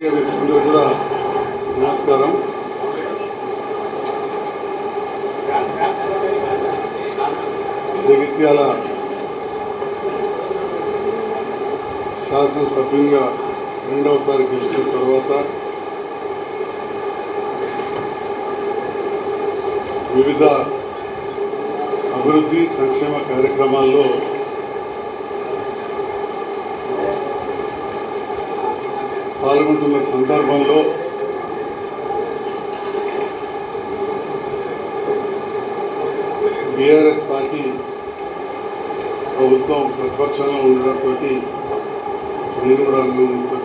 అందరూ కూడా నమస్కారం. జగిత్యాల శాసనసభ్యునిగా రెండవసారి గెలిచిన తర్వాత వివిధ అభివృద్ధి సంక్షేమ కార్యక్రమాల్లో పాల్గొంటున్న సందర్భంలో బీఆర్ఎస్ పార్టీ ప్రభుత్వం ప్రతిపక్షంలో ఉండడంతో నేను కూడా అనుభవంతో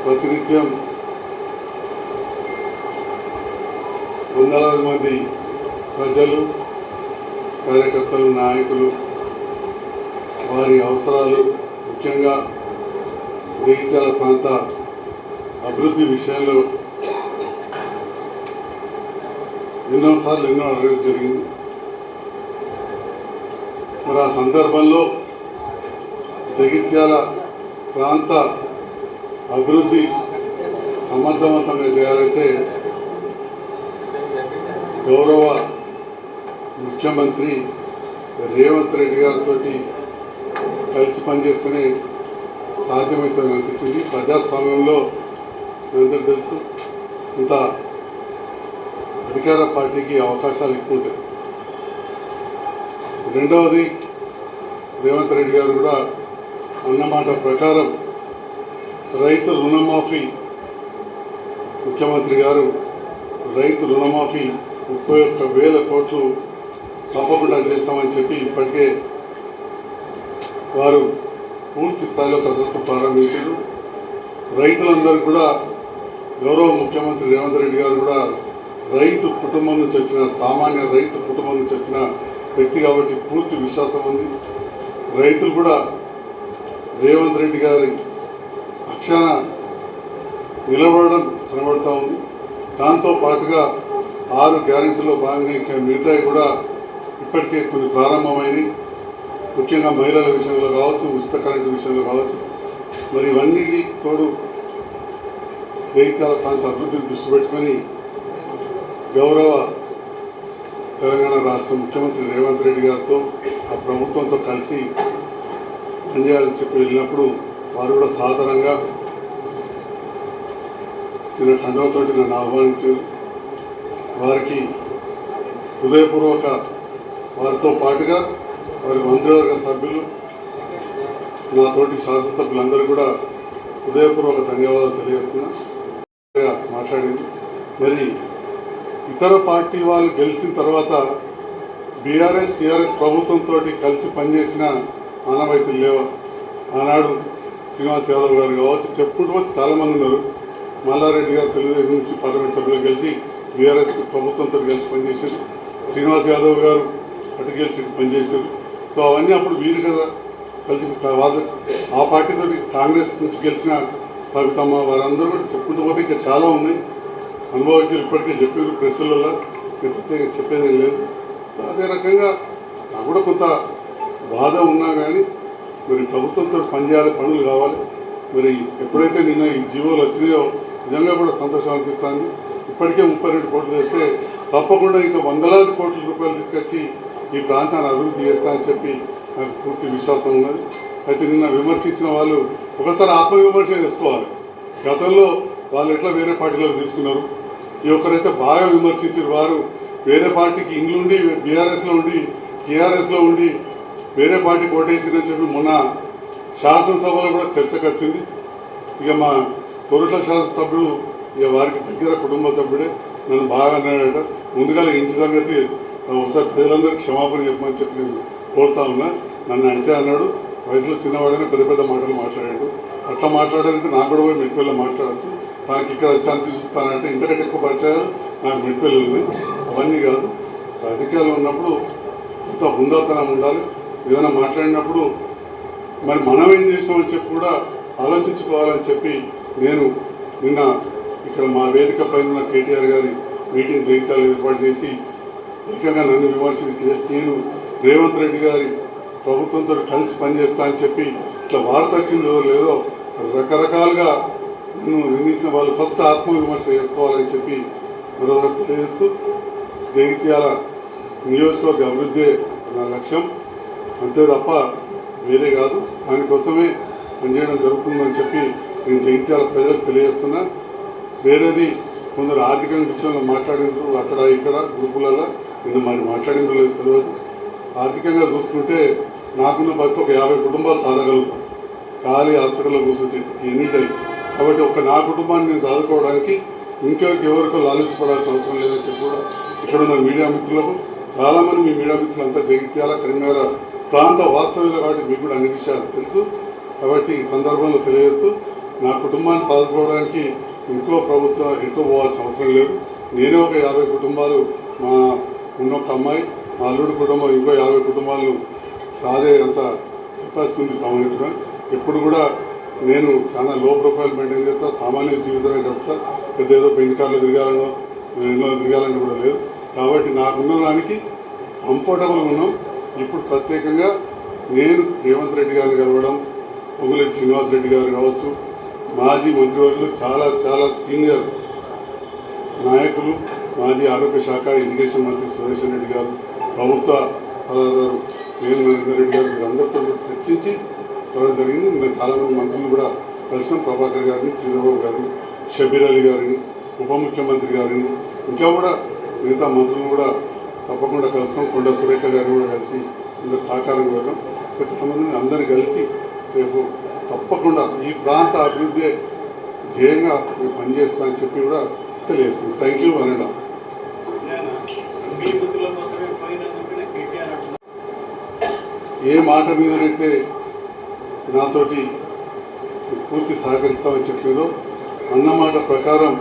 ప్రతినిత్యం వందలాది మంది ప్రజలు, కార్యకర్తలు, నాయకులు వారి అవసరాలు, ముఖ్యంగా జగిత్యాల ప్రాంత అభివృద్ధి విషయంలో ఎన్నోసార్లు అడగడం జరిగింది. మరి ఆ సందర్భంలో జగిత్యాల ప్రాంత అభివృద్ధి సమర్థవంతంగా చేయాలంటే గౌరవ ముఖ్యమంత్రి రేవంత్ రెడ్డి గారితో కలిసి పనిచేస్తేనే సాధ్యమవుతుందని అనిపించింది. ప్రజాస్వామ్యంలో అందరూ తెలుసు, ఇంత అధికార పార్టీకి అవకాశాలు ఎక్కువ ఉంటాయి. రెండవది, రేవంత్ రెడ్డి గారు కూడా అన్నమాట ప్రకారం రైతు రుణమాఫీ, ముఖ్యమంత్రి గారు రైతు రుణమాఫీ 31,000 కోట్లు తప్పకుండా చేస్తామని చెప్పి ఇప్పటికే వారు పూర్తి స్థాయిలో కసరత్తు ప్రారంభించారు. రైతులందరూ కూడా గౌరవ ముఖ్యమంత్రి రేవంత్ రెడ్డి గారు కూడా రైతు కుటుంబం నుంచి వచ్చిన, సామాన్య రైతు కుటుంబం నుంచి వచ్చిన వ్యక్తి కాబట్టి పూర్తి విశ్వాసం ఉంది. రైతులు కూడా రేవంత్ రెడ్డి గారి పక్షాన నిలబడడం కనబడుతూ ఉంది. దాంతో పాటుగా 6 గ్యారెంటీలో భాగంగా ఇంకా మిగతాయి కూడా ఇప్పటికే కొన్ని ప్రారంభమైనవి. ముఖ్యంగా మహిళల విషయంలో కావచ్చు, ఉచిత కరెంటు విషయంలో కావచ్చు. మరి ఇవన్నిటి తోడు జగిత్యాల ప్రాంత అభివృద్ధిని దృష్టి పెట్టుకొని గౌరవ తెలంగాణ రాష్ట్ర ముఖ్యమంత్రి రేవంత్ రెడ్డి గారితో, ఆ ప్రభుత్వంతో కలిసి పనిచేయాలని చెప్పి వెళ్ళినప్పుడు వారు కూడా సాధారణంగా చిన్న కండవతోటి నన్ను ఆహ్వానించారు. వారికి హృదయపూర్వక, వారితో పాటుగా వారి మంత్రివర్గ సభ్యులు, నాతోటి శాసనసభ్యులందరూ కూడా హృదయపూర్వక ధన్యవాదాలు తెలియజేస్తున్నా. మాట్లాడింది మరి ఇతర పార్టీ వాళ్ళు గెలిచిన తర్వాత బీఆర్ఎస్ టీఆర్ఎస్ ప్రభుత్వంతో కలిసి పనిచేసిన ఆనవాయితీలు లేవా? ఆనాడు శ్రీనివాస్ యాదవ్ గారు కావచ్చు, చెప్పుకుంటూ పోతే చాలామంది ఉన్నారు. మల్లారెడ్డి గారు తెలుగుదేశం నుంచి పార్లమెంట్ సభ్యులు కలిసి బీఆర్ఎస్ ప్రభుత్వంతో కలిసి పనిచేశారు. శ్రీనివాస్ యాదవ్ గారు అటు గెలిచి పనిచేశారు. సో అవన్నీ అప్పుడు వీరు కదా కలిసి వాళ్ళు ఆ పార్టీతో కాంగ్రెస్ నుంచి గెలిచిన సవితమ్మ వారందరూ కూడా చెప్పుకుంటూ పోతే ఇంకా చాలా ఉన్నాయి. అనుభవజ్ఞులు ఇప్పటికే చెప్పారు ప్రెస్లలో, నేను ప్రత్యేకంగా చెప్పేదేం లేదు. అదే రకంగా నాకు కూడా కొంత బాధ ఉన్నా కానీ మరి ప్రభుత్వంతో పనిచేయాలి, పనులు కావాలి. మరి ఎప్పుడైతే నిన్న ఈ జీవోలు వచ్చినాయో నిజంగా కూడా సంతోషం అనిపిస్తుంది. ఇప్పటికే 32 కోట్లు చేస్తే తప్పకుండా ఇంకా వందలాది కోట్ల రూపాయలు తీసుకొచ్చి ఈ ప్రాంతాన్ని అభివృద్ధి చేస్తా అని చెప్పి నాకు పూర్తి విశ్వాసం ఉన్నది. అయితే నిన్న విమర్శించిన వాళ్ళు ఒకసారి ఆత్మవిమర్శ చేసుకోవాలి. గతంలో వాళ్ళు ఎట్లా వేరే పార్టీలో తీసుకున్నారు, ఈ ఒక్కరైతే బాగా విమర్శించారు. వారు వేరే పార్టీకి ఇండ్లుండి బీఆర్ఎస్లో ఉండి టీఆర్ఎస్లో ఉండి వేరే పార్టీ కోటేసిందని చెప్పి మొన్న శాసనసభలో కూడా చర్చకు వచ్చింది. ఇక మా కొరుట్ల శాసనసభ్యుడు ఇక వారికి దగ్గర కుటుంబ సభ్యుడే నన్ను బాగా అన్నాడట. ముందుగా ఇంటి సంగతి ఒకసారి ప్రజలందరికీ క్షమాపణ చెప్పమని చెప్పి నేను కోరుతా ఉన్నా. నన్ను అంటే అన్నాడు, వయసులో చిన్నవాడైనా పెద్ద పెద్ద మాటలు మాట్లాడాడు. అట్లా మాట్లాడాలంటే నాకు కూడా పోయి మెట్టిపల్లిలో మాట్లాడచ్చు. తనకి ఇక్కడ వచ్చి అంత చూస్తానంటే ఇంతకంటే ఎక్కువ పరిచయాలు నాకు మెట్టిపల్లి ఉన్నాయి. అవన్నీ కాదు, రాజకీయాలు ఉన్నప్పుడు కొంత హుందాతనం ఉండాలి. ఏదైనా మాట్లాడినప్పుడు మరి మనం ఏం చేసామని చెప్పి కూడా ఆలోచించుకోవాలని చెప్పి నేను నిన్న ఇక్కడ మా వేదిక పైన కేటీఆర్ గారి మీటింగ్ జగిత్యాలు ఏర్పాటు చేసి ఏకంగా నన్ను విమర్శించి నేను రేవంత్ రెడ్డి గారి ప్రభుత్వంతో కలిసి పనిచేస్తా అని చెప్పి ఇట్లా వార్త వచ్చిందో లేదో రకరకాలుగా నన్ను నిందించిన వాళ్ళు ఫస్ట్ ఆత్మవిమర్శ చేసుకోవాలని చెప్పి మరోసారి తెలియజేస్తూ జగిత్యాల నియోజకవర్గ అభివృద్ధే నా లక్ష్యం, అంతే తప్ప వేరే కాదు. దానికోసమే పనిచేయడం జరుగుతుందని చెప్పి నేను జగిత్యాల ప్రజలకు తెలియజేస్తున్నా. వేరేది కొందరు ఆర్థిక విషయంలో మాట్లాడినారు, అక్కడ ఇక్కడ గ్రూపులలో నేను మరి మాట్లాడిందో లేదు తెలియదు. ఆర్థికంగా చూసుకుంటే నాకున్న బతుకు ఒక 50 కుటుంబాలు సాధగలుగుతాను ఖాళీ హాస్పిటల్లో కూర్చుంటే ఎనీ టైం. కాబట్టి ఒక నా కుటుంబాన్ని నేను చదువుకోవడానికి ఎవరికో లాలించబడాల్సిన అవసరం లేదని చెప్పి కూడా ఇక్కడ ఉన్న మీడియా మిత్రులకు, చాలామంది మీ మీడియా మిత్రులంతా జగిత్యాల కరీంనగర్ ప్రాంత వాస్తవ్యులు కాబట్టి మీకు కూడా అన్ని విషయాలు తెలుసు. కాబట్టి ఈ సందర్భంలో తెలియజేస్తూ నా కుటుంబాన్ని సాదుకోవడానికి ఇంకో ప్రభుత్వం ఎక్కువ పోవాల్సిన అవసరం లేదు. నేనే ఒక 50 కుటుంబాలు, మా ఉన్నొక్క అమ్మాయి, మా అల్లుడి కుటుంబం ఇంకో 50 కుటుంబాలను సాదే అంత కెపాసిటీ ఉంది సామాన్యుడుగా. ఎప్పుడు కూడా నేను చాలా లో ప్రొఫైల్ మెయింటైన్ చేస్తా, సామాన్య జీవితమే గడుపుతా. పెద్ద ఏదో బెంచ్ కార్లో తిరగాలనో ఎన్నో తిరగాలని కూడా లేదు. కాబట్టి నాకున్న దానికి కంఫర్టబుల్గా ఉన్నాం. ఇప్పుడు ప్రత్యేకంగా నేను రేవంత్ రెడ్డి గారిని కలవడం, పొంగులేటి శ్రీనివాసరెడ్డి గారు కావచ్చు, మాజీ మంత్రివర్యులు, చాలా చాలా సీనియర్ నాయకులు, మాజీ ఆరోగ్య శాఖ ఇరిగేషన్ మంత్రి సురేష్ రెడ్డి గారు, ప్రభుత్వ సలహాదారు నేను నరేందర్ రెడ్డి గారు, వీరందరితో కూడా చర్చించి చూడడం జరిగింది. నేను చాలామంది మంత్రులు కూడా కలిసాం, ప్రభాకర్ గారిని, శ్రీధర్బాబు గారిని, షబీర్ అలీ గారిని, ఉప ముఖ్యమంత్రి గారిని, ఇంకా కూడా మిగతా మంత్రులను కూడా తప్పకుండా కలుస్తాం. కొండ సురేఖ గారిని కూడా కలిసి అందరు సహకారం ఇవ్వడం, చాలామందిని అందరిని కలిసి రేపు తప్పకుండా ఈ ప్రాంత అభివృద్ధి ధ్యేయంగా నేను పనిచేస్తా అని చెప్పి కూడా తెలియజేస్తుంది. Thank you one and all. ఏ మాట మీదనైతే నాతోటి పూర్తి సహకరిస్తామని చెప్పారో అన్నమాట ప్రకారం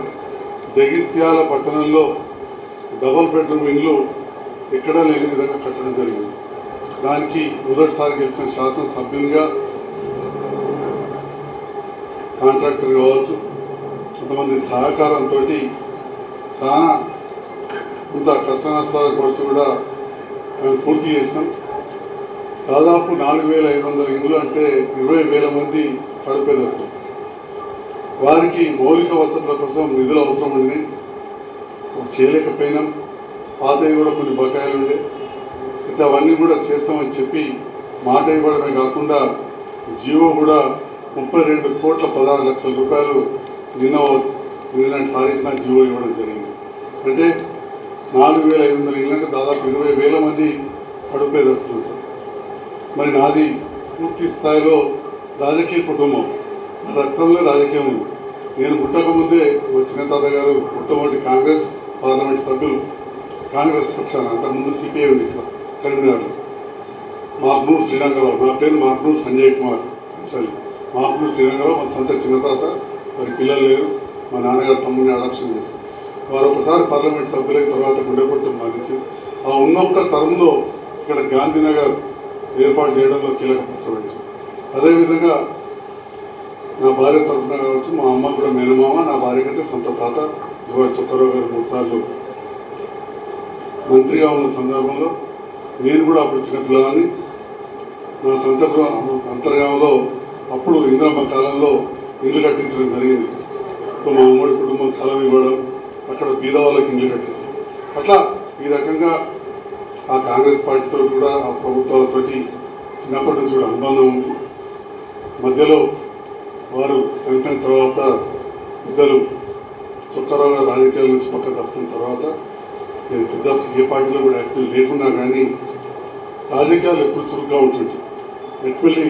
జగిత్యాల పట్టణంలో డబుల్ బెడ్రూమ్ ఇల్లు ఎక్కడా లేని విధంగా కట్టడం జరిగింది. దానికి మొదటిసారి గెలిచిన శాసనసభ్యునిగా కాంట్రాక్టర్ కావచ్చు, కొంతమంది సహకారంతో చాలా కొంత కష్ట నష్టాలకు పడిచి కూడా మేము పూర్తి చేసినాం. దాదాపు 4,500 ఇండ్లు అంటే 20,000 మంది కడుపేదస్తారు. వారికి మౌలిక వసతుల కోసం నిధులు అవసరం ఉండి చేయలేకపోయినాం. పాతవి కూడా కొన్ని బకాయిలు ఉండే, అయితే అవన్నీ కూడా చేస్తామని చెప్పి మాట ఇవ్వడమే కాకుండా జీవో కూడా 32,16,00,000 రూపాయలు నిన్నటి తారీఖున జీవో ఇవ్వడం జరిగింది. అంటే 4,500 ఇళ్ళు అంటే దాదాపు 20,000 మంది కడుపేదస్తులు ఉంటారు. మరి నాది పూర్తి స్థాయిలో రాజకీయ కుటుంబం, నా రక్తంలో రాజకీయం ఉంది. నేను పుట్టకముందే మా చిన్న తాత గారు మొట్టమొదటి కాంగ్రెస్ పార్లమెంట్ సభ్యులు, కాంగ్రెస్ పక్షాన, అంతకుముందు సిపిఐ ఉంది ఇక్కడ కరీంనగర్లో. మాక్నూర్ శ్రీరంగరావు, నా పేరు మాక్నూర్ సంజయ్ కుమార్ అంశాలి. మాక్నూర్ శ్రీరంగరావు మా సొంత చిన్న తాత, వారి పిల్లలు లేరు. మా నాన్నగారు తమ్ముడిని అడాప్షన్ చేశారు. వారు ఒకసారి పార్లమెంట్ సభ్యులైన తర్వాత గుండెపోటుతో మరణించి ఆ ఉన్నొక్క టర్మ్లో ఇక్కడ గాంధీనగర్ ఏర్పాటు చేయడంలో కీలక పాత్ర వహించారు. అదేవిధంగా నా భార్య తరఫున కావచ్చు, మా అమ్మ కూడా మేనమామ, నా భార్యకైతే సొంత తాత జువాడి సుబ్బారావు గారు 3 సార్లు మంత్రిగా ఉన్న సందర్భంలో నేను కూడా అప్పుడు చిన్నపిల్లవాడిని. నా సొంత అంతర్గామంలో అప్పుడు ఇందిరమ్మ కాలంలో ఇల్లు కట్టించడం జరిగింది. మా అమ్మడి కుటుంబం స్థలం ఇవ్వడం, అక్కడ బీద వాళ్ళకి ఇల్లు కట్టించడం, అట్లా ఈ రకంగా ఆ కాంగ్రెస్ పార్టీతో కూడా ఆ ప్రభుత్వాలతోటి చిన్నప్పటి నుంచి కూడా అనుబంధం ఉంది. మధ్యలో వారు చనిపోయిన తర్వాత పెద్దలు చుక్కారావు గారు రాజకీయాల నుంచి పక్క తప్పుకున్న తర్వాత నేను పెద్ద ఏ పార్టీలో కూడా యాక్టివ్ లేకున్నా కానీ రాజకీయాలు ఎప్పుడు చురుగ్గా ఉంటుంటాయి. మెట్పల్లి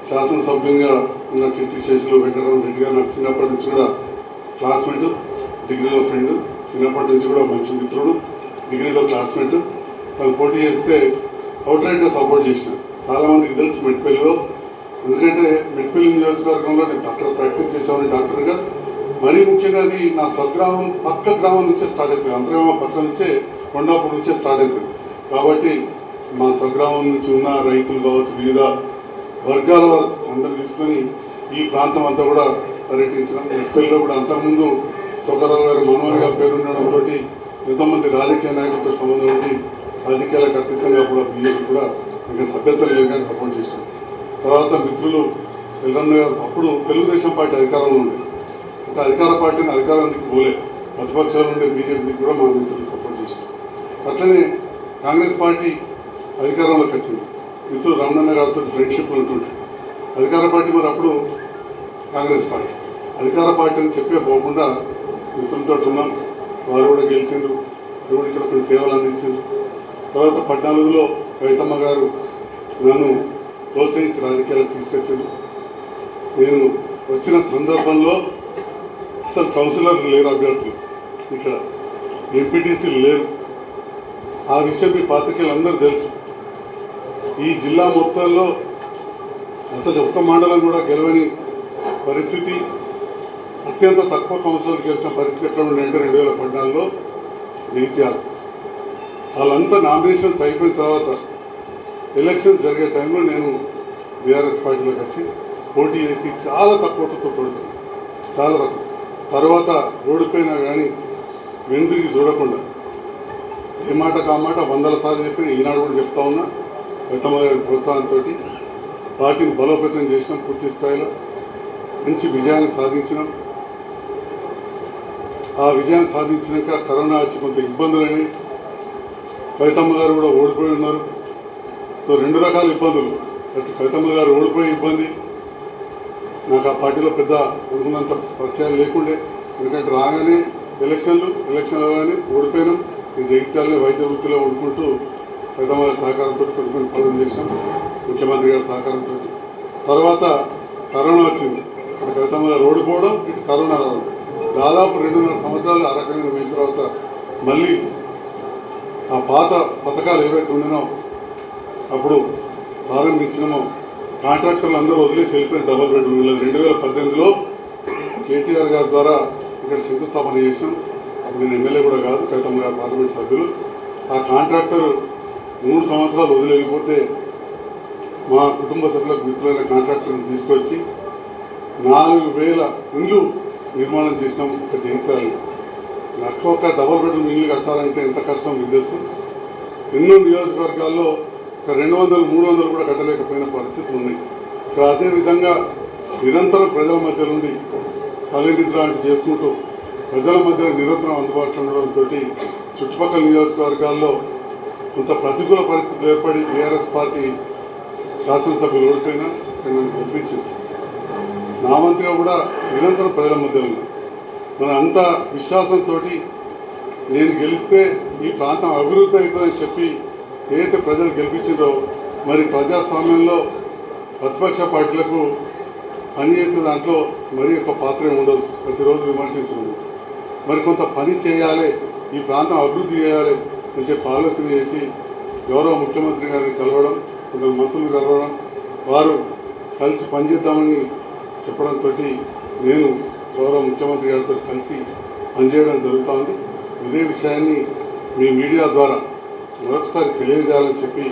శాసనసభ్యునిగా ఉన్న కీర్తిశేషులు వెంకటరామ రెడ్డి గారు నాకు చిన్నప్పటి నుంచి కూడా క్లాస్మేట్, డిగ్రీలో ఫ్రెండ్, చిన్నప్పటి నుంచి కూడా మంచి మిత్రుడు, డిగ్రీలో క్లాస్మేట్. వాళ్ళు పోటీ చేస్తే అవుట్రైట్గా సపోర్ట్ చేసిన చాలామందికి తెలుసు మెట్పల్లిలో. ఎందుకంటే మెట్పల్లి నియోజకవర్గంలో నేను అక్కడ ప్రాక్టీస్ చేసేవాడిని డాక్టర్గా. మరీ ముఖ్యంగా అది నా స్వగ్రామం పక్క గ్రామం నుంచే స్టార్ట్ అవుతుంది, అంతర్గామ పక్క నుంచే కొండాపూర్ నుంచే స్టార్ట్ అవుతుంది. కాబట్టి మా స్వగ్రామం నుంచి ఉన్న రైతులు కావచ్చు, వివిధ వర్గాల అందరూ తీసుకొని ఈ ప్రాంతం అంతా కూడా పర్యటించడం. మెట్పల్లిలో కూడా అంతకుముందు చొక్కరావు గారు మనోహర్గా పేరుండడంతో ఎంతోమంది రాజకీయ నాయకులతో సంబంధం ఉంది. రాజకీయాలకు అతీతంగా కూడా బీజేపీ కూడా ఇంకా సభ్యత లేదు కానీ సపోర్ట్ చేశాం. తర్వాత మిత్రులు ఎల్లన్న గారు అప్పుడు తెలుగుదేశం పార్టీ అధికారంలో ఉండే, అంటే అధికార పార్టీని అధికారానికి పోలే, ప్రతిపక్షాలు ఉండే బీజేపీకి కూడా మా మిత్రులు సపోర్ట్ చేశారు. అట్లనే కాంగ్రెస్ పార్టీ అధికారంలోకి వచ్చింది. మిత్రులు రమణన్న గారితో ఫ్రెండ్షిప్ ఉంటుండే. అధికార పార్టీ మరి అప్పుడు కాంగ్రెస్ పార్టీ అధికార పార్టీ అని చెప్పే పోకుండా మిత్రులతో ఉన్నాం. వారు కూడా గెలిచిండ్రు, వారు కూడా ఇక్కడ కొన్ని సేవలు అందించారు. తర్వాత 14లో కవితమ్మ గారు నన్ను ప్రోత్సహించి రాజకీయాలకు తీసుకొచ్చారు. నేను వచ్చిన సందర్భంలో అసలు కౌన్సిలర్లు లేరు, అభ్యర్థులు ఇక్కడ ఎంపీటీసీలు లేరు. ఆ విషయం మీ పాత్రికేయులు అందరూ తెలుసు. ఈ జిల్లా మొత్తంలో అసలు ఒక్క మండలం కూడా గెలవని పరిస్థితి, అత్యంత తక్కువ కౌన్సిలర్లు గెలిచిన పరిస్థితి ఎక్కడ ఉండంటే 2014లో జగిత్యాల. వాళ్ళంతా నామినేషన్స్ అయిపోయిన తర్వాత ఎలక్షన్స్ జరిగే టైంలో నేను బీఆర్ఎస్ పార్టీలో కలిసి పోటీ చేసి చాలా తక్కువ ఓటుతో ఓడిపోయాను, చాలా తక్కువ. తర్వాత ఓడిపోయినా కానీ వెనుదిరిగి చూడకుండా ఏ మాట కామాట 100 సార్లు చెప్పిన ఈనాడు కూడా చెప్తా ఉన్నా. కవితమ్మ గారి ప్రోత్సాహంతో పార్టీని బలోపేతం చేసినాం, పూర్తి స్థాయిలో మంచి విజయాన్ని సాధించినాం. ఆ విజయాన్ని సాధించినాక కరోనా వచ్చి కొంత ఇబ్బందులని కవితమ్మ గారు కూడా ఓడిపోయి ఉన్నారు. సో 2 రకాల ఇబ్బందులు, అటు కవితమ్మ గారు ఓడిపోయే ఇబ్బంది, నాకు ఆ పార్టీలో పెద్ద అనుకున్నంత పరిచయాలు లేకుండే. ఎందుకంటే రాగానే ఎలక్షన్ రాగానే ఓడిపోయినాం. నేను జగిత్యాలనే వైద్య వృత్తిలో వండుకుంటూ కవితమ్మ గారి సహకారంతో కొన్ని పనులు చేసినాం, ముఖ్యమంత్రి గారి సహకారంతో. తర్వాత కరోనా వచ్చింది, అటు కవితమ్మ గారు ఓడిపోవడం, ఇటు కరోనా రావడం. దాదాపు 2.5 సంవత్సరాలు ఆ రకంగా పోయిన తర్వాత మళ్ళీ ఆ పాత పథకాలు ఏవైతే ఉండినో అప్పుడు ప్రారంభించినామో కాంట్రాక్టర్లు అందరూ వదిలేసి వెళ్ళిపోయిన డబుల్ బెడ్రూమ్ 2018లో కేటీఆర్ గారి ద్వారా ఇక్కడ శంకుస్థాపన చేసాం. అప్పుడు నేను ఎమ్మెల్యే కూడా కాదు, కవితమ్మ గారు పార్లమెంట్ సభ్యులు. ఆ కాంట్రాక్టర్ 3 సంవత్సరాలు వదిలి వెళ్ళిపోతే మా కుటుంబ సభ్యులకు మిత్రులైన కాంట్రాక్టర్ని తీసుకొచ్చి 4000 ఇండ్లు నిర్మాణం చేసినాం. ఒక జగిత్యాలు ఒక్క డబుల్ బెడ్రూమ్ ఇల్లు కట్టాలంటే ఎంత కష్టం మీకు తెలుసు. ఎన్నో నియోజకవర్గాల్లో 200-300 కూడా కట్టలేకపోయిన పరిస్థితులు ఉన్నాయి. ఇక్కడ అదేవిధంగా నిరంతరం ప్రజల మధ్య నుండి పల్లెనిద్ర లాంటి చేసుకుంటూ ప్రజల మధ్య నిరంతరం అందుబాటులో ఉండడంతో చుట్టుపక్కల నియోజకవర్గాల్లో కొంత ప్రతికూల పరిస్థితులు ఏర్పడి బీఆర్ఎస్ పార్టీ శాసనసభ్యులు ఓడిపోయినా నన్ను గెలిపించింది. నా మంత్రిగా కూడా నిరంతరం ప్రజల మధ్యలో ఉన్నా. మన అంత విశ్వాసంతో నేను గెలిస్తే ఈ ప్రాంతం అభివృద్ధి అవుతుందని చెప్పి ఏదైతే ప్రజలు గెలిపించారో, మరి ప్రజాస్వామ్యంలో ప్రతిపక్ష పార్టీలకు పనిచేసే దాంట్లో మరి ఒక పాత్ర ఉండదు, ప్రతిరోజు విమర్శించడం. మరి కొంత పని చేయాలి, ఈ ప్రాంతం అభివృద్ధి చేయాలి అని చెప్పి ఆలోచన చేసి గౌరవ ముఖ్యమంత్రి గారిని కలవడం, కొందరు మంత్రులు కలవడం, వారు కలిసి పనిచేద్దామని చెప్పడంతో నేను గౌరవ ముఖ్యమంత్రి గారితో కలిసి పనిచేయడం జరుగుతోంది. ఇదే విషయాన్ని మీ మీడియా ద్వారా మరొకసారి తెలియజేయాలని చెప్పి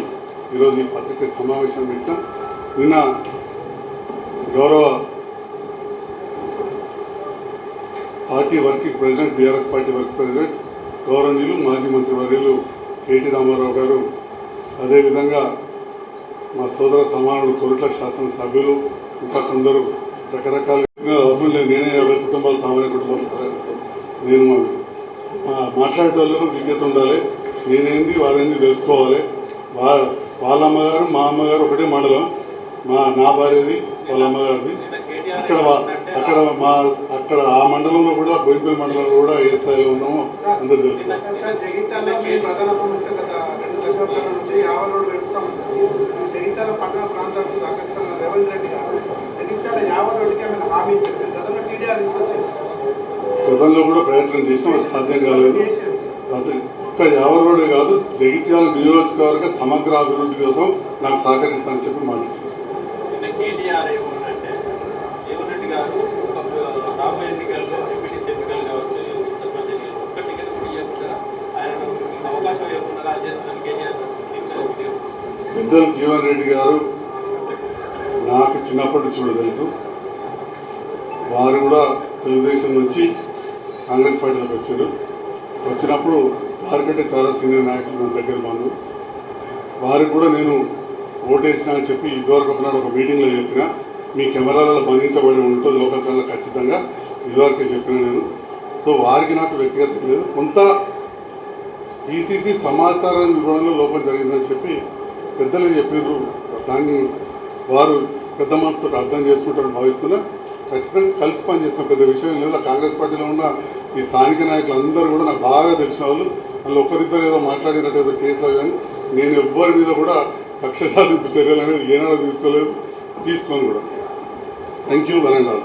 ఈరోజు ఈ పత్రికా సమావేశం పెట్టాం. నిన్న గౌరవ party working president, BRS party working president గౌరవనీయులు మాజీ మంత్రివర్యులు కేటీ రామారావు గారు, అదేవిధంగా మా సోదర సమానుడు కొరుట్ల శాసనసభ్యులు, ఇంకా కొందరు రకరకాల అవసరం లేదు, నేనే 50 కుటుంబాలు సామాన్య కుటుంబాల సహాయంతో నేను మాట్లాడేటోళ్ళు విజ్ఞత ఉండాలి. నేనేంది వారేంది తెలుసుకోవాలి. వాళ్ళ అమ్మగారు మా అమ్మగారు ఒకటే మండలం, నా భార్యది వాళ్ళ అమ్మగారిది. అక్కడ ఆ మండలంలో కూడా బోయినపల్లి మండలంలో కూడా ఏ స్థాయిలో ఉన్నామో అందరూ తెలుసుకోవాలి. గతంలో కూడా ప్రయత్నం చేసాం, అది సాధ్యం కాలేదు. ఒక్క యావర్ రోడ్డే కాదు, జగిత్యాల నియోజకవర్గ సమగ్ర అభివృద్ధి కోసం నాకు సహకరిస్తానని చెప్పి మాటిచ్చారు. పెద్దల జీవన్ రెడ్డి గారు నాకు చిన్నప్పటి నుంచి కూడా తెలుసు. వారు కూడా తెలుగుదేశం నుంచి కాంగ్రెస్ పార్టీలోకి వచ్చారు. వచ్చినప్పుడు వారికంటే చాలా సీనియర్ నాయకులు నా దగ్గర బంధువు. వారికి కూడా నేను ఓటేసిన అని చెప్పి ఇదివరకు ఒకనాడు ఒక మీటింగ్లో చెప్పిన, మీ కెమెరాలలో బంధించబడి ఉంటుంది లోకల్ ఛానల్ ఖచ్చితంగా, ఇదివరకే చెప్పిన నేను. సో వారికి నాకు వ్యక్తిగత లేదు, కొంత పిసిసి సమాచారం ఇవ్వడంలో లోపం జరిగిందని చెప్పి పెద్దలు చెప్పినారు. దాన్ని వారు పెద్ద మనసుతో అర్థం చేసుకుంటారని భావిస్తున్నా. ఖచ్చితంగా కలిసి పనిచేస్తాం, పెద్ద విషయం లేదు. కాంగ్రెస్ పార్టీలో ఉన్న ఈ స్థానిక నాయకులు అందరూ కూడా నాకు బాగా తెలిసిన వాళ్ళు. వాళ్ళు ఒకరిద్దరు ఏదో మాట్లాడినట్టు ఏదో కేసులు, కానీ నేను ఎవ్వరి మీద కూడా కక్ష సాధింపు చర్యలు అనేది ఏనాడో తీసుకోలేదు, తీసుకోను కూడా. Thank you. వరండాల్.